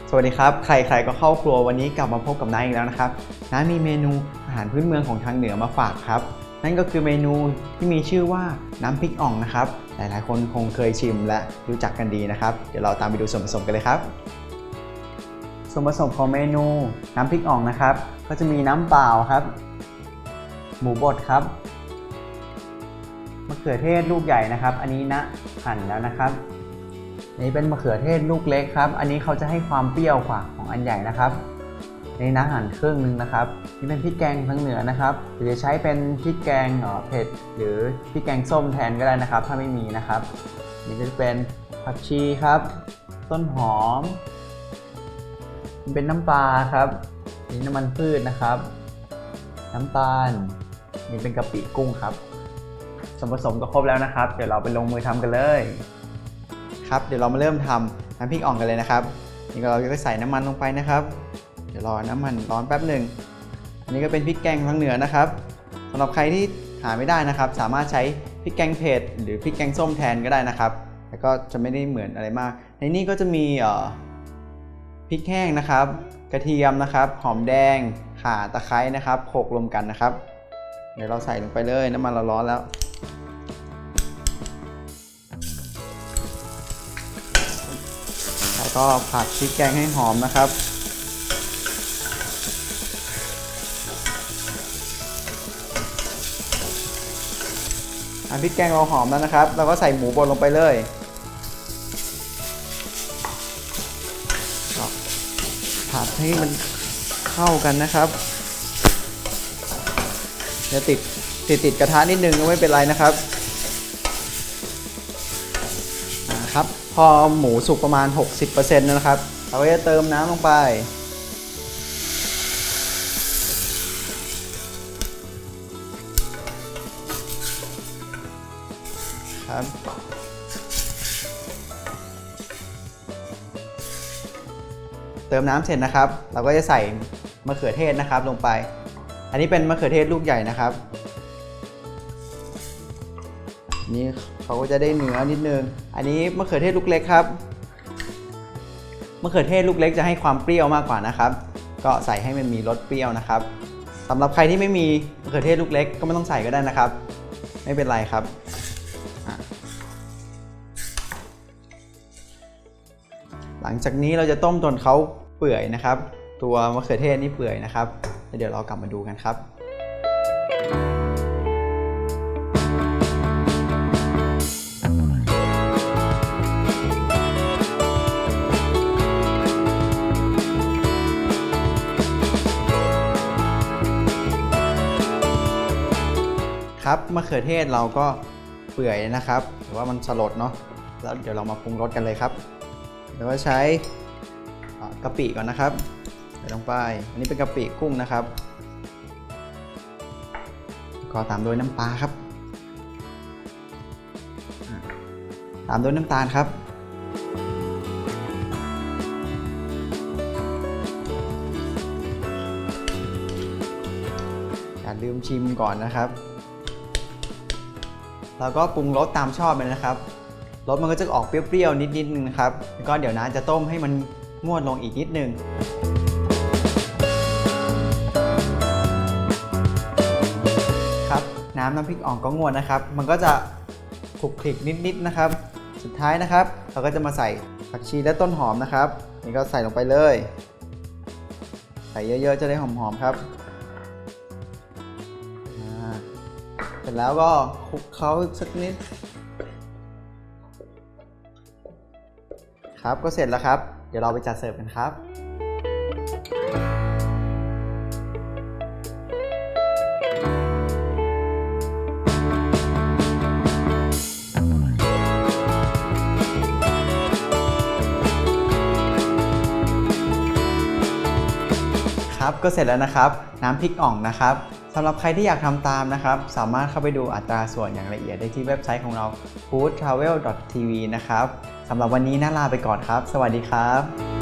สวัสดีครับใครๆก็เข้าครัววันนี้กลับมาพบกับน้าอีกแล้วนะครับน้ามีเมนูอาหารพื้นเมืองของทางเหนือมาฝากครับนั่นก็คือเมนูที่มีชื่อว่าน้ำพริกอ่องนะครับหลายๆคนคงเคยชิมและรู้จักกันดีนะครับเดี๋ยวเราตามไปดูส่วนผสมกันเลยครับส่วนผสมของเมนูน้ำพริกอ่องนะครับก็จะมีน้ำเปล่าครับหมูบดครับมะเขือเทศลูกใหญ่นะครับอันนี้นะหั่นแล้วนะครับนี่เป็นมะเขือเทศลูกเล็กครับอันนี้เขาจะให้ความเปรี้ยวกว่าของอันใหญ่นะครับนี่นะหั่นครึ่งนึงนะครับนี่เป็นพริกแกงทางเหนือนะครับหรือจะใช้เป็นพริกแกงเผ็ดหรือพริกแกงส้มแทนก็ได้นะครับถ้าไม่มีนะครับนี่จะเป็นผักชีครับต้นหอมเป็นน้ำปลาครับนี่น้ำมันพืชนะครับน้ำตาลนี่เป็นกะปิกุ้งครับส่วนผสมก็ครบแล้วนะครับเดี๋ยวเราไปลงมือทำกันเลยครับเดี๋ยวเรามาเริ่มทำน้ำพริกอ่องกันเลยนะครับนี่เราจะใส่น้ำมันลงไปนะครับเดี๋ยวรอน้ำมันร้อนแป๊บหนึ่งอันนี้ก็เป็นพริกแกงทางเหนือนะครับสำหรับใครที่หาไม่ได้นะครับสามารถใช้พริกแกงเผ็ดหรือพริกแกงส้มแทนก็ได้นะครับแต่ก็จะไม่ได้เหมือนอะไรมากในนี้ก็จะมีพริกแห้งนะครับกระเทียมนะครับหอมแดงข่าตะไคร้นะครับโขลกรวมกันนะครับเดี๋ยวเราใส่ลงไปเลยน้ำมันเราร้อนแล้วแล้วก็ผัดพริกแกงให้หอมนะครับพริกแกงเราหอมแล้วนะครับเราก็ใส่หมูบดลงไปเลยผัดให้มันเข้ากันนะครับจะติดกระทะนิดนึงก็ไม่เป็นไรนะครับครับพอหมูสุกประมาณ 60% นะครับเราก็จะเติมน้ำลงไปครับเติมน้ำเสร็จนะครับเราก็จะใส่มะเขือเทศนะครับลงไปอันนี้เป็นมะเขือเทศลูกใหญ่นะครับนี่เขาก็จะได้เนื้อนิดนึงอันนี้มะเขือเทศลูกเล็กครับมะเขือเทศลูกเล็กจะให้ความเปรี้ยวมากกว่านะครับก็ใส่ให้มันมีรสเปรี้ยวนะครับสำหรับใครที่ไม่มีมะเขือเทศลูกเล็กก็ไม่ต้องใส่ก็ได้นะครับไม่เป็นไรครับหลังจากนี้เราจะต้มจนเขาเปื่อยนะครับตัวมะเขือเทศนี่เปื่อยนะครับเดี๋ยวเรากลับมาดูกันครับครับมะเขือเทศเราก็เปื่อยนะครับหรือว่ามันสลดเนาะแล้วเดี๋ยวเรามาปรุงรสกันเลยครับเดี๋ยวเราใช้กะปิก่อนนะครับใส่ลงไปอันนี้เป็นกะปิกุ้งนะครับก็ตามด้วยน้ำปลาครับตามด้วยน้ำตาลครับอย่าลืมชิมก่อนนะครับแล้วก็ปรุงรสตามชอบเลยนะครับรสมันก็จะออกเปรี้ยวๆนิดๆนึงนะครับแล้วก็เดี๋ยวน้าจะต้มให้มันงวดลงอีกนิดนึงครับน้ำพริกอ่องก็งวดนะครับมันก็จะคลุกคลิกนิดๆนะครับสุดท้ายนะครับเราก็จะมาใส่ผักชีและต้นหอมนะครับนี่ก็ใส่ลงไปเลยใส่เยอะๆจะได้หอมๆครับเสร็จแล้วก็คลุกเคล้าสักนิดครับก็เสร็จแล้วครับเดี๋ยวเราไปจัดเสิร์ฟกันครับครับก็เสร็จแล้วนะครับน้ำพริกอ่องนะครับสำหรับใครที่อยากทำตามนะครับสามารถเข้าไปดูอัตราส่วนอย่างละเอียดได้ที่เว็บไซต์ของเรา foodtravel.tv นะครับสำหรับวันนี้น่าลาไปก่อนครับสวัสดีครับ